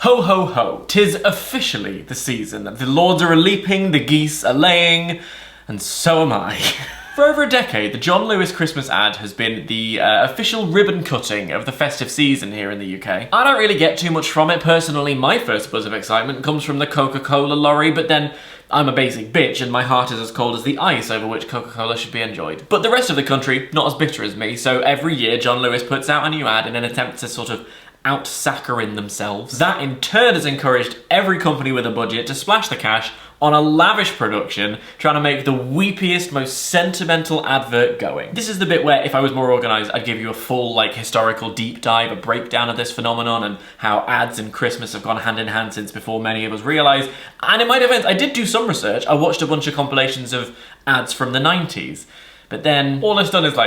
Ho ho ho, 'tis officially the season. The lords are a-leaping, the geese are laying, and so am I. For over a decade, the John Lewis Christmas ad has been the official ribbon cutting of the festive season here in the UK. I don't really get too much from it personally. My first buzz of excitement comes from the Coca-Cola lorry, but then I'm a basic bitch and my heart is as cold as the ice over which Coca-Cola should be enjoyed. But the rest of the country, not as bitter as me, so every year John Lewis puts out a new ad in an attempt to sort of out-saccharine themselves. That in turn has encouraged every company with a budget to splash the cash on a lavish production, trying to make the weepiest, most sentimental advert going. This is the bit where, if I was more organised, I'd give you a full, historical deep dive, a breakdown of this phenomenon and how ads and Christmas have gone hand in hand since before many of us realised. And in my defence, I did do some research. I watched a bunch of compilations of ads from the 90s. But then all it's done is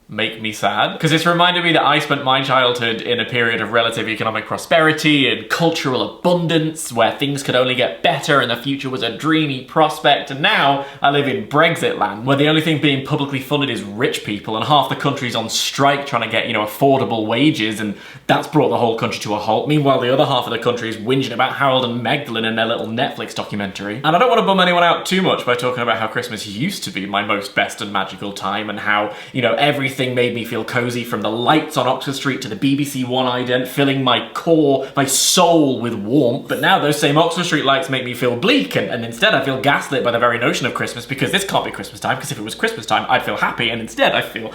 make me sad, because it's reminded me that I spent my childhood in a period of relative economic prosperity and cultural abundance where things could only get better and the future was a dreamy prospect, and now I live in Brexit land where the only thing being publicly funded is rich people and half the country's on strike trying to get, affordable wages, and that's brought the whole country to a halt. Meanwhile, the other half of the country is whinging about Harold and Magdalene in their little Netflix documentary. And I don't want to bum anyone out too much by talking about how Christmas used to be my most best and magical time and how, everything made me feel cozy, from the lights on Oxford Street to the BBC One ident filling my core, my soul with warmth. But now those same Oxford Street lights make me feel bleak, and instead I feel gaslit by the very notion of Christmas, because this can't be Christmas time, because if it was Christmas time I'd feel happy, and instead I feel...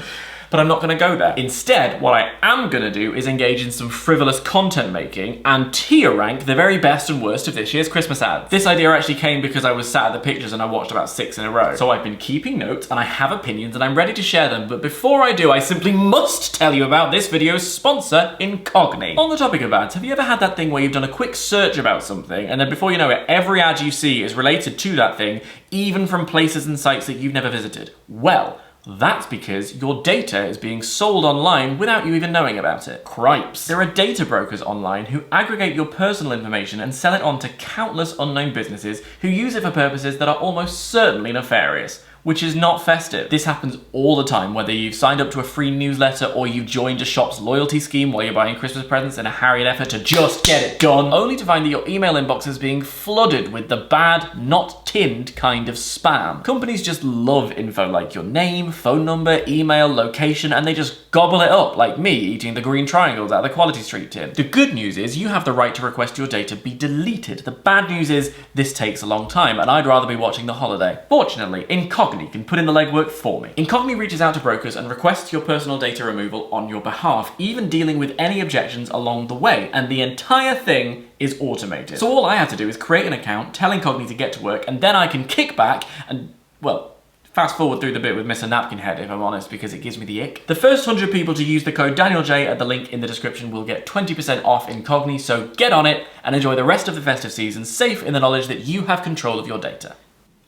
But I'm not going to go there. Instead, what I am going to do is engage in some frivolous content making and tier rank the very best and worst of this year's Christmas ads. This idea actually came because I was sat at the pictures and I watched about 6 in a row. So I've been keeping notes and I have opinions and I'm ready to share them. But before I do, I simply must tell you about this video's sponsor, Incogni. On the topic of ads, have you ever had that thing where you've done a quick search about something and then before you know it, every ad you see is related to that thing, even from places and sites that you've never visited? Well, that's because your data is being sold online without you even knowing about it. Cripes. There are data brokers online who aggregate your personal information and sell it on to countless unknown businesses who use it for purposes that are almost certainly nefarious. Which is not festive. This happens all the time, whether you've signed up to a free newsletter or you've joined a shop's loyalty scheme while you're buying Christmas presents in a harried effort to just get it done, only to find that your email inbox is being flooded with the bad, not tinned kind of spam. Companies just love info like your name, phone number, email, location, and they just gobble it up, like me eating the green triangles out of the Quality Street tin. The good news is you have the right to request your data be deleted. The bad news is this takes a long time, and I'd rather be watching The Holiday. Fortunately, Incogni can put in the legwork for me. Incogni reaches out to brokers and requests your personal data removal on your behalf, even dealing with any objections along the way, and the entire thing is automated. So all I have to do is create an account, tell Incogni to get to work, and then I can kick back and, well, fast forward through the bit with Mr. Napkin Head, if I'm honest, because it gives me the ick. The first 100 people to use the code DanielJ at the link in the description will get 20% off Incogni, so get on it and enjoy the rest of the festive season, safe in the knowledge that you have control of your data.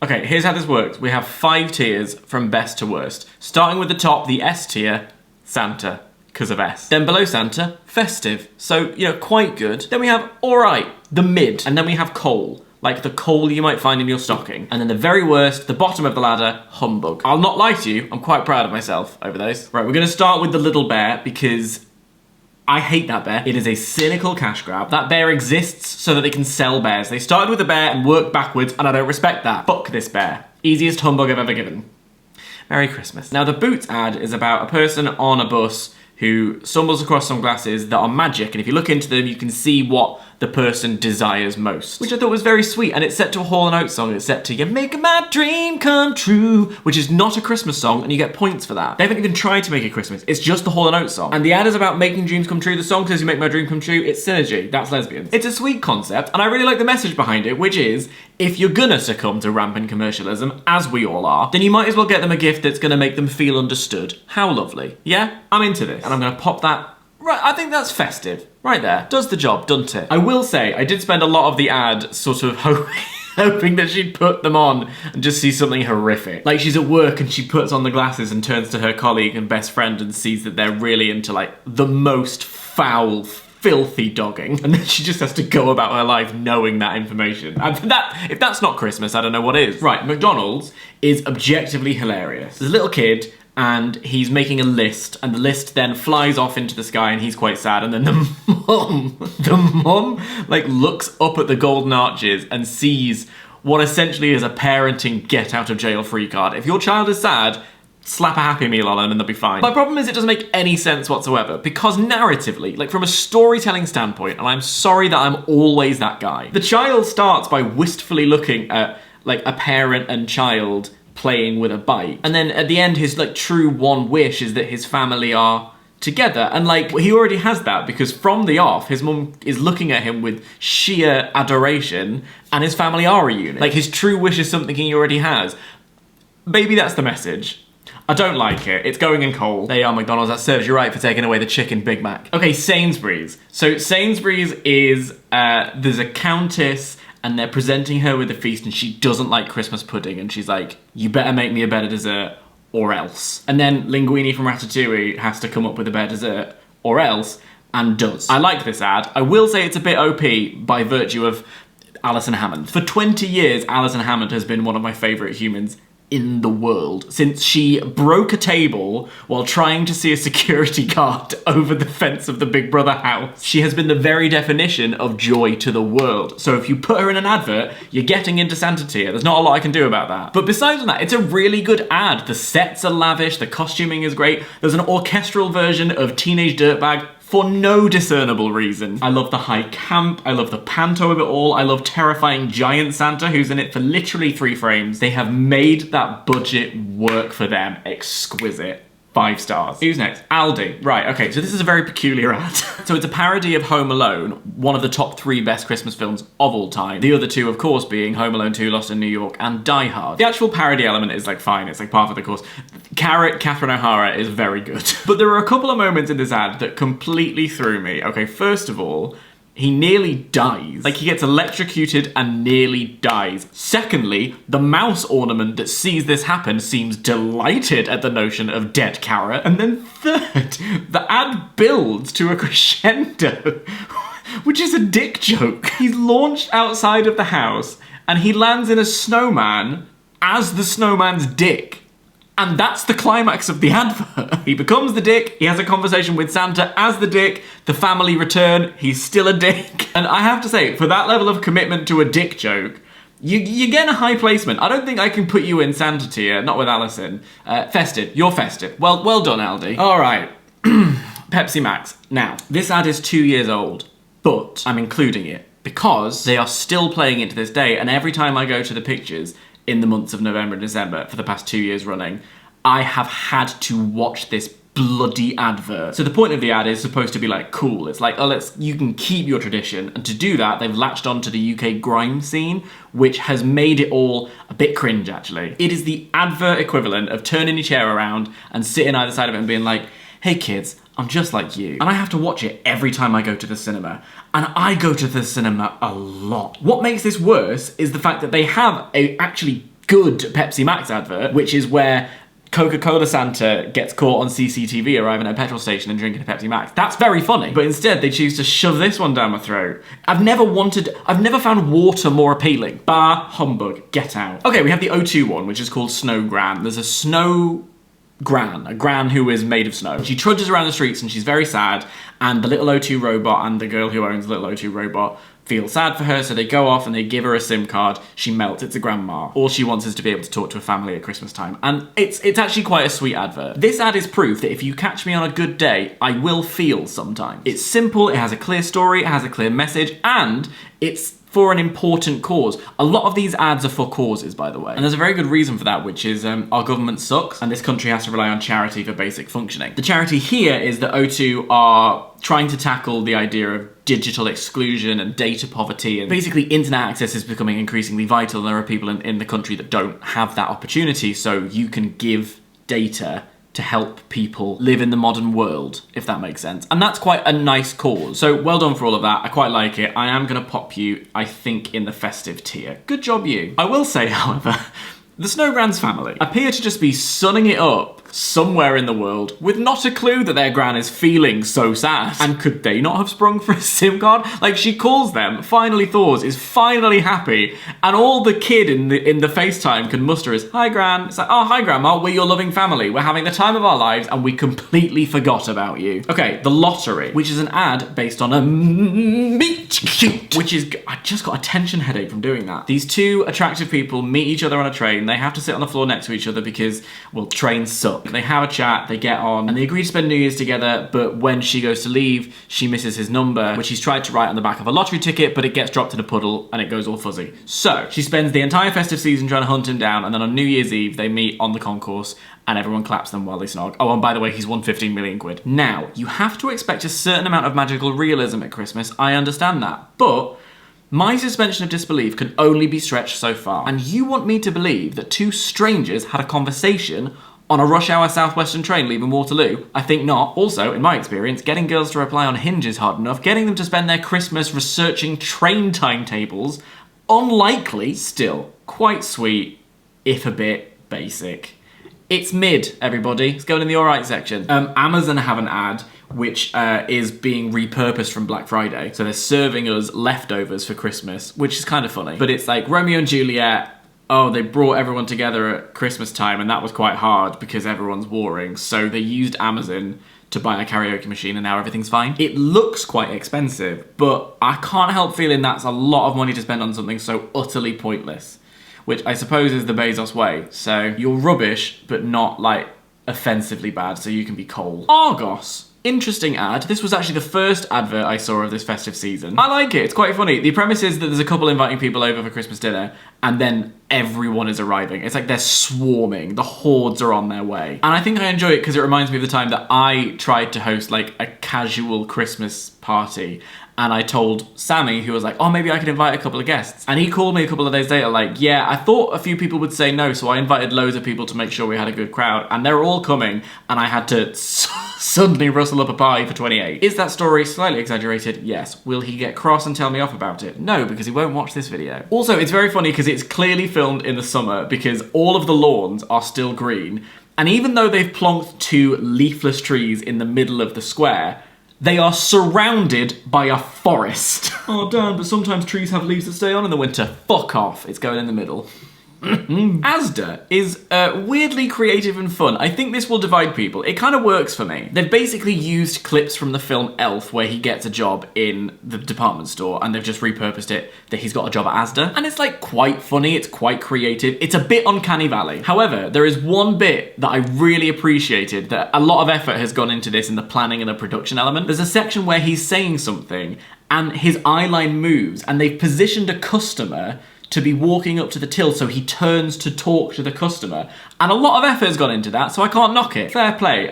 Okay, here's how this works. We have 5 tiers from best to worst. Starting with the top, the S tier, Santa, because of S. Then below Santa, festive. So, quite good. Then we have alright, the mid. And then we have coal, like the coal you might find in your stocking. And then the very worst, the bottom of the ladder, humbug. I'll not lie to you, I'm quite proud of myself over those. Right, we're gonna start with the little bear because I hate that bear. It is a cynical cash grab. That bear exists so that they can sell bears. They started with a bear and worked backwards, and I don't respect that. Fuck this bear. Easiest humbug I've ever given. Merry Christmas. Now, the Boots ad is about a person on a bus who stumbles across some glasses that are magic, and if you look into them, you can see what the person desires most. Which I thought was very sweet, and it's set to a Hall & Oates song. It's set to "You're Making My Dream Come True," which is not a Christmas song, and you get points for that. They haven't even tried to make it Christmas. It's just the Hall & Oates song. And the ad is about making dreams come true. The song says "You make my dream come true." It's synergy. That's lesbians. It's a sweet concept, and I really like the message behind it, which is, if you're gonna succumb to rampant commercialism, as we all are, then you might as well get them a gift that's gonna make them feel understood. How lovely. Yeah? I'm into this. And I'm gonna pop that. Right, I think that's festive. Right there. Does the job, doesn't it? I will say, I did spend a lot of the ad sort of hoping that she'd put them on and just see something horrific. Like she's at work and she puts on the glasses and turns to her colleague and best friend and sees that they're really into the most foul, filthy dogging. And then she just has to go about her life knowing that information. And if that's not Christmas, I don't know what is. Right, McDonald's is objectively hilarious. There's a little kid and he's making a list, and the list then flies off into the sky, and he's quite sad, and then the mum, like, looks up at the golden arches and sees what essentially is a parenting get-out-of-jail-free card. If your child is sad, slap a Happy Meal on them and they'll be fine. My problem is it doesn't make any sense whatsoever, because narratively, like from a storytelling standpoint, and I'm sorry that I'm always that guy, the child starts by wistfully looking at like a parent and child playing with a bike, and then at the end his like true one wish is that his family are together, and like he already has that, because from the off his mum is looking at him with sheer adoration and his family are a unit. Like his true wish is something he already has. Maybe that's the message. I don't like it. It's going in cold. There you are, McDonald's. That serves you right for taking away the chicken Big Mac. Okay, Sainsbury's. So Sainsbury's is, there's a countess and they're presenting her with a feast and she doesn't like Christmas pudding and she's like, you better make me a better dessert or else. And then Linguini from Ratatouille has to come up with a better dessert or else, and does. I like this ad. I will say it's a bit OP by virtue of Alison Hammond. For 20 years, Alison Hammond has been one of my favourite humans in the world, since she broke a table while trying to see a security guard over the fence of the Big Brother house. She has been the very definition of joy to the world. So if you put her in an advert, you're getting into Santa tier. There's not a lot I can do about that. But besides that, it's a really good ad. The sets are lavish, the costuming is great. There's an orchestral version of Teenage Dirtbag for no discernible reason. I love the high camp, I love the panto of it all, I love terrifying giant Santa who's in it for literally 3 frames. They have made that budget work for them. Exquisite. 5 stars. Who's next? Aldi. Right, okay, so this is a very peculiar ad. So it's a parody of Home Alone, one of the top 3 best Christmas films of all time. The other 2, of course, being Home Alone 2, Lost in New York, and Die Hard. The actual parody element is like fine, it's like part of the course. Catherine O'Hara is very good. But there are a couple of moments in this ad that completely threw me. Okay, first of all, he nearly dies. Like, he gets electrocuted and nearly dies. Secondly, the mouse ornament that sees this happen seems delighted at the notion of dead carrot. And then third, the ad builds to a crescendo, which is a dick joke. He's launched outside of the house and he lands in a snowman as the snowman's dick. And that's the climax of the advert. He becomes the dick, he has a conversation with Santa as the dick, the family return, he's still a dick. And I have to say, for that level of commitment to a dick joke, you get a high placement. I don't think I can put you in Santa tier, not with Alison. Festive, you're festive. Well done, Aldi. All right, Pepsi Max. Now, this ad is 2 years old, but I'm including it because they are still playing it to this day, and every time I go to the pictures, in the months of November and December for the past 2 years running, I have had to watch this bloody advert. So the point of the ad is supposed to be like cool. It's like, oh, you can keep your tradition. And to do that, they've latched onto the UK grime scene, which has made it all a bit cringe, actually. It is the advert equivalent of turning your chair around and sitting either side of it and being like, hey kids, I'm just like you. And I have to watch it every time I go to the cinema. And I go to the cinema a lot. What makes this worse is the fact that they have a actually good Pepsi Max advert, which is where Coca-Cola Santa gets caught on CCTV arriving at a petrol station and drinking a Pepsi Max. That's very funny. But instead they choose to shove this one down my throat. I've never found water more appealing. Bah humbug, get out. Okay, we have the O2 one, which is called Snow Gran. There's a snow Gran, a Gran who is made of snow. She trudges around the streets and she's very sad, and the little O2 robot and the girl who owns the little O2 robot feel sad for her, so they go off and they give her a SIM card. She melts. It's a grandma. All she wants is to be able to talk to her family at Christmas time. And it's actually quite a sweet advert. This ad is proof that if you catch me on a good day, I will feel sometimes. It's simple, it has a clear story, it has a clear message, and it's for an important cause. A lot of these ads are for causes, by the way. And there's a very good reason for that, which is our government sucks, and this country has to rely on charity for basic functioning. The charity here is that O2 are trying to tackle the idea of digital exclusion and data poverty, and basically internet access is becoming increasingly vital, and there are people in the country that don't have that opportunity, so you can give data to help people live in the modern world, if that makes sense. And that's quite a nice cause. So well done for all of that. I quite like it. I am gonna pop you, I think, in the festive tier. Good job, you. I will say, however, the Snowgran's family appear to just be sunning it up somewhere in the world with not a clue that their gran is feeling so sad. And could they not have sprung for a SIM card? Like, she calls them, finally thaws, is finally happy, and all the kid in the FaceTime can muster is, "Hi, Gran." It's like, "Oh, hi, Grandma, we're your loving family. We're having the time of our lives, and we completely forgot about you." Okay, the lottery, which is an ad based on a meet cute, which is, I just got a tension headache from doing that. These two attractive people meet each other on a train. They have to sit on the floor next to each other because, well, trains suck. They have a chat, they get on, and they agree to spend New Year's together, but when she goes to leave, she misses his number, which he's tried to write on the back of a lottery ticket, but it gets dropped in a puddle and it goes all fuzzy. So she spends the entire festive season trying to hunt him down, and then on New Year's Eve, they meet on the concourse and everyone claps them while they snog. Oh, and by the way, he's won 15 million quid. Now, you have to expect a certain amount of magical realism at Christmas. I understand that, but my suspension of disbelief can only be stretched so far. And you want me to believe that two strangers had a conversation on a rush hour southwestern train leaving Waterloo? I think not. Also, in my experience, getting girls to reply on Hinge is hard enough. Getting them to spend their Christmas researching train timetables, unlikely. Still, quite sweet, if a bit basic. It's mid, everybody. It's going in the alright section. Amazon have an ad which is being repurposed from Black Friday. So they're serving us leftovers for Christmas, which is kind of funny. But it's like Romeo and Juliet. Oh, they brought everyone together at Christmas time, and that was quite hard because everyone's warring. So they used Amazon to buy a karaoke machine, and now everything's fine. It looks quite expensive, but I can't help feeling that's a lot of money to spend on something so utterly pointless, which I suppose is the Bezos way. So you're rubbish, but not like offensively bad, so you can be cold. Argos. Interesting ad. This was actually the first advert I saw of this festive season. I like it, it's quite funny. The premise is that there's a couple inviting people over for Christmas dinner, and then everyone is arriving. It's like they're swarming, the hordes are on their way. And I think I enjoy it because it reminds me of the time that I tried to host like a casual Christmas party, and I told Sammy, who was like, oh, maybe I could invite a couple of guests. And he called me a couple of days later like, yeah, I thought a few people would say no, so I invited loads of people to make sure we had a good crowd, and they're all coming, and I had to suddenly rustle up a party for 28. Is that story slightly exaggerated? Yes. Will he get cross and tell me off about it? No, because he won't watch this video. Also, it's very funny because it's clearly filmed in the summer because all of the lawns are still green, and even though they've plonked two leafless trees in the middle of the square, they are surrounded by a forest. Oh, Dan, but sometimes trees have leaves that stay on in the winter. Fuck off, it's going in the middle. ASDA is weirdly creative and fun. I think this will divide people. It kind of works for me. They've basically used clips from the film Elf where he gets a job in the department store, and they've just repurposed it that he's got a job at ASDA. And it's like quite funny, it's quite creative. It's a bit uncanny valley. However, there is one bit that I really appreciated, that a lot of effort has gone into this in the planning and the production element. There's a section where he's saying something and his eye line moves, and they've positioned a customer to be walking up to the till, so he turns to talk to the customer. And a lot of effort has gone into that, so I can't knock it. Fair play.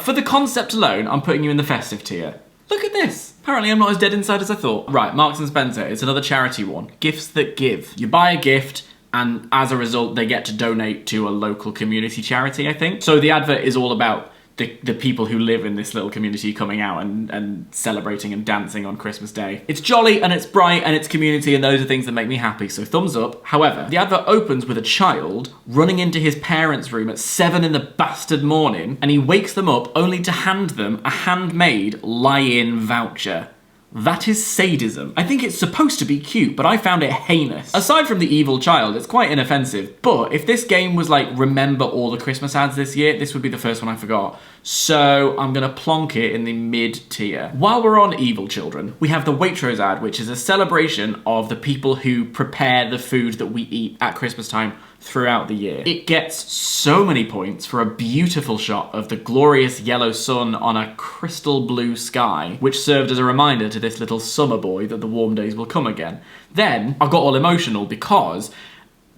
For the concept alone, I'm putting you in the festive tier. Look at this. Apparently I'm not as dead inside as I thought. Right, Marks and Spencer, it's another charity one. Gifts that give. You buy a gift, and as a result, they get to donate to a local community charity, I think. So the advert is all about the people who live in this little community coming out and celebrating and dancing on Christmas Day. It's jolly and it's bright and it's community, and those are things that make me happy, so thumbs up. However, the advert opens with a child running into his parents' room at 7 in the bastard morning, and he wakes them up only to hand them a handmade lie-in voucher. That is sadism. I think it's supposed to be cute, but I found it heinous. Aside from the evil child, it's quite inoffensive, but if this game was like, remember all the Christmas ads this year, this would be the first one I forgot. So I'm gonna plonk it in the mid tier. While we're on evil children, we have the Waitrose ad, which is a celebration of the people who prepare the food that we eat at Christmas time throughout the year. It gets so many points for a beautiful shot of the glorious yellow sun on a crystal blue sky, which served as a reminder to this little summer boy that the warm days will come again. Then I got all emotional because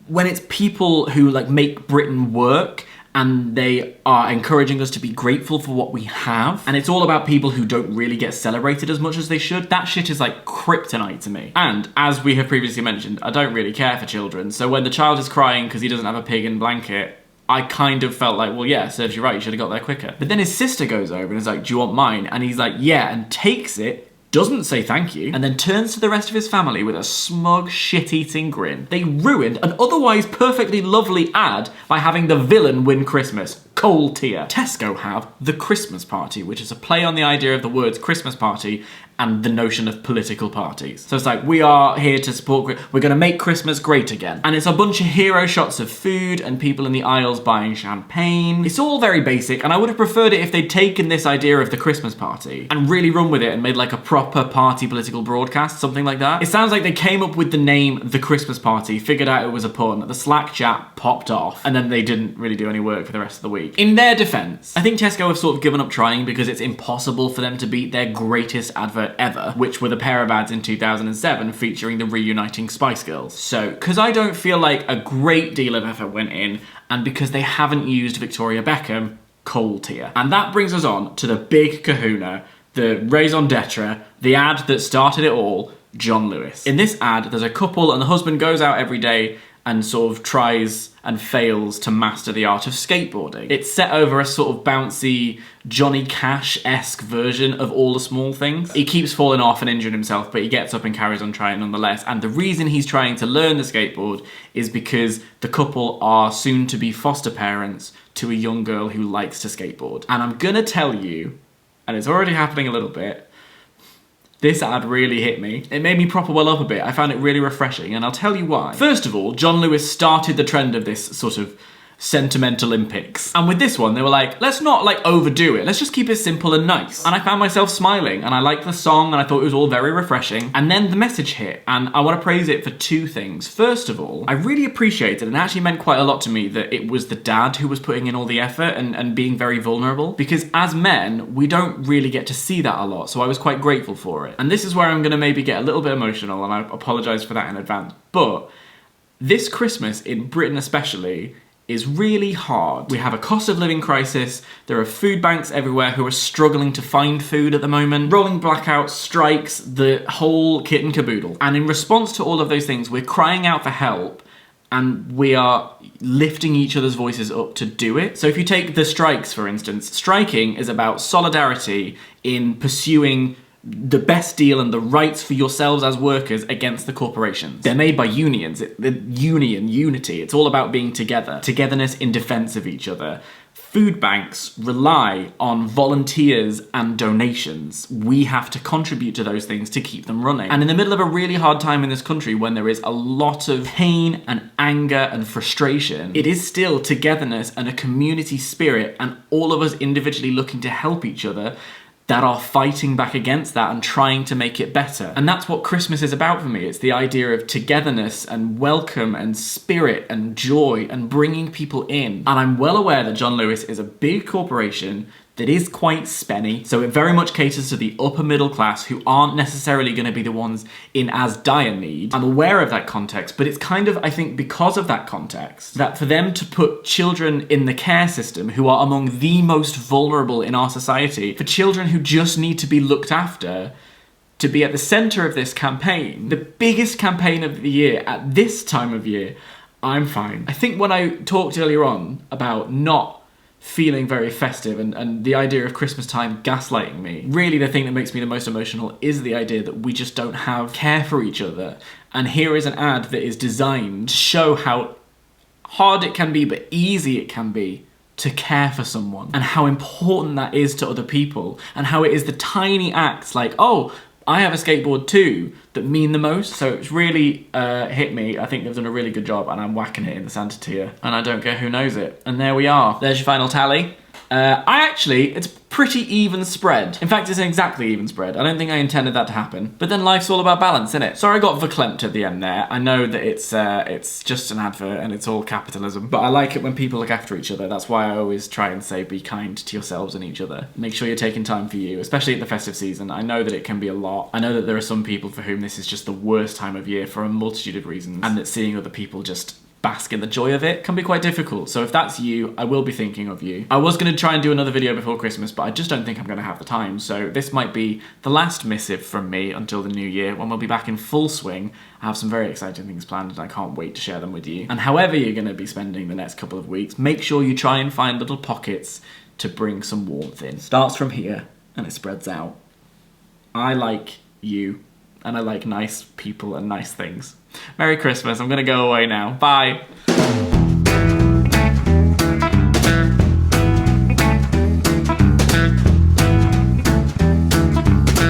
when it's people who like make Britain work, and they are encouraging us to be grateful for what we have, and it's all about people who don't really get celebrated as much as they should, that shit is like kryptonite to me. And as we have previously mentioned, I don't really care for children, so when the child is crying because he doesn't have a pig in blanket, I kind of felt like, well, yeah, serves you right, you should have got there quicker. But then his sister goes over and is like, do you want mine? And he's like, yeah, and takes it, doesn't say thank you, and then turns to the rest of his family with a smug, shit-eating grin. They ruined an otherwise perfectly lovely ad by having the villain win Christmas. coal tier. Tesco have the Christmas party, which is a play on the idea of the words Christmas party and the notion of political parties. So it's like, we are here to support, we're gonna make Christmas great again. And it's a bunch of hero shots of food and people in the aisles buying champagne. It's all very basic, and I would have preferred it if they'd taken this idea of the Christmas party and really run with it and made like a proper party political broadcast, something like that. It sounds like they came up with the name The Christmas Party, figured out it was a pun, the Slack chat popped off, and then they didn't really do any work for the rest of the week. In their defense, I think Tesco have sort of given up trying because it's impossible for them to beat their greatest advert ever, which were the pair of ads in 2007 featuring the reuniting Spice Girls. So, because I don't feel like a great deal of effort went in, and because they haven't used Victoria Beckham, coal tier. And that brings us on to the big kahuna, the raison d'etre, the ad that started it all, John Lewis. In this ad, there's a couple and the husband goes out every day and sort of tries and fails to master the art of skateboarding. It's set over a sort of bouncy Johnny Cash-esque version of All the Small Things. He keeps falling off and injuring himself, but he gets up and carries on trying nonetheless. And the reason he's trying to learn the skateboard is because the couple are soon to be foster parents to a young girl who likes to skateboard. And I'm gonna tell you, and it's already happening a little bit, this ad really hit me. It made me proper well up a bit. I found it really refreshing, and I'll tell you why. First of all, John Lewis started the trend of this sort of sentimental Olympics. And with this one, they were like, let's not like overdo it. Let's just keep it simple and nice. And I found myself smiling, and I liked the song, and I thought it was all very refreshing. And then the message hit, and I want to praise it for two things. First of all, I really appreciated, and it actually meant quite a lot to me, that it was the dad who was putting in all the effort and being very vulnerable. Because as men, we don't really get to see that a lot, so I was quite grateful for it. And this is where I'm gonna maybe get a little bit emotional, and I apologize for that in advance. But this Christmas, in Britain especially, is really hard. We have a cost of living crisis, there are food banks everywhere who are struggling to find food at the moment, rolling blackouts, strikes, the whole kit and caboodle. And in response to all of those things, we're crying out for help, and we are lifting each other's voices up to do it. So if you take the strikes, for instance, striking is about solidarity in pursuing the best deal and the rights for yourselves as workers against the corporations. They're made by unions, unity. It's all about being together. Togetherness in defense of each other. Food banks rely on volunteers and donations. We have to contribute to those things to keep them running. And in the middle of a really hard time in this country when there is a lot of pain and anger and frustration, it is still togetherness and a community spirit and all of us individually looking to help each other that are fighting back against that and trying to make it better. And that's what Christmas is about for me. It's the idea of togetherness and welcome and spirit and joy and bringing people in. And I'm well aware that John Lewis is a big corporation that is quite spenny, so it very much caters to the upper middle class who aren't necessarily going to be the ones in as dire need. I'm aware of that context, but it's kind of, I think, because of that context, that for them to put children in the care system who are among the most vulnerable in our society, for children who just need to be looked after, to be at the centre of this campaign, the biggest campaign of the year at this time of year, I'm fine. I think when I talked earlier on about not feeling very festive and the idea of Christmas time gaslighting me, really the thing that makes me the most emotional is the idea that we just don't have care for each other. And here is an ad that is designed to show how hard it can be, but easy it can be to care for someone, and how important that is to other people, and how it is the tiny acts like, oh, I have a skateboard too, that mean the most. So it's really hit me. I think they've done a really good job, and I'm whacking it in the Santa tier, and I don't care who knows it. And there we are. There's your final tally. It's pretty even spread. In fact, it's an exactly even spread. I don't think I intended that to happen. But then life's all about balance, isn't it? Sorry I got verklempt at the end there. I know that it's just an advert and it's all capitalism, but I like it when people look after each other. That's why I always try and say be kind to yourselves and each other. Make sure you're taking time for you, especially at the festive season. I know that it can be a lot. I know that there are some people for whom this is just the worst time of year for a multitude of reasons, and that seeing other people just bask in the joy of it can be quite difficult. So if that's you, I will be thinking of you. I was going to try and do another video before Christmas, but I just don't think I'm going to have the time. So this might be the last missive from me until the new year, when we'll be back in full swing. I have some very exciting things planned and I can't wait to share them with you. And however you're going to be spending the next couple of weeks, make sure you try and find little pockets to bring some warmth in. Starts from here and it spreads out. I like you, and I like nice people and nice things. Merry Christmas. I'm gonna go away now. Bye.